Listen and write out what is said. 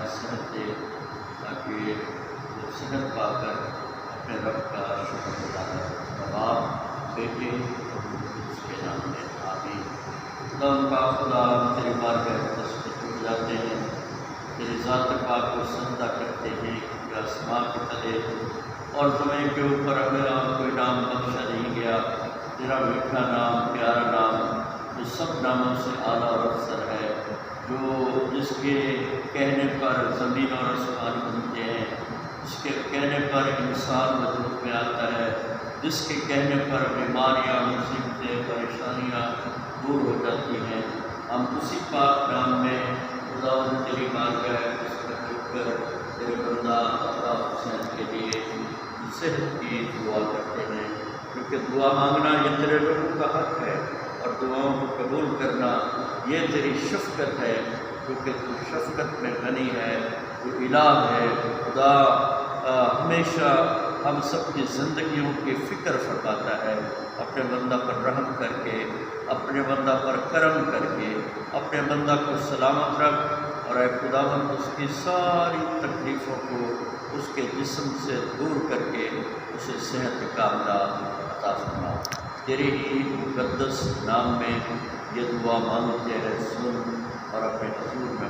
کی صحت دے تاکہ وہ صحت پا کر اپنے رب کا شکر ادا کرے۔ باپ، بیٹے اور اس کے نام میں آمین۔ خدا کا خدا تیری بارگاہ اقدس میں جھک جاتے ہیں، تیری ذات پاک کو سجدہ کرتے ہیں کہ آسمان کے تلے اور زمین کے اوپر ہمیں اور کوئی نام بخشا نہیں گیا، تیرا میٹھا نام، پیارا نام جو سب ناموں سے اعلیٰ اور افضل ہے، جو جس کے کہنے پر زمین اور آسمان بنتے ہیں، جس کے کہنے پر انسان وجود میں آتا ہے، جس کے کہنے پر بیماریاں، مصیبتیں، پریشانیاں دور ہو جاتی ہیں۔ ہم اسی پاک نام میں خداوند تیری بارگاہ اس پر جھک کر تیرے بندہ عطا حسین کے لیے صحت کی دعا کرتے ہیں، کیونکہ دعا مانگنا یہ تیرے لوگوں کا حق ہے اور دعاؤں کو قبول کرنا یہ تیری شفقت ہے، کیونکہ تو شفقت میں غنی ہے، تو الہ ہے۔ خدا ہمیشہ ہم سب کی زندگیوں کی فکر فرماتا ہے، اپنے بندہ پر رحم کر کے، اپنے بندہ پر کرم کر کے، اپنے بندہ کو سلامت رکھ، اور اے خداوند اس کی ساری تکلیفوں کو اس کے جسم سے دور کر کے اسے صحت کاملہ عطا فرما۔ تیرے ہی مقدس نام میں یہ دعا مانگتے ہیں، سن اور اپنے حضور میں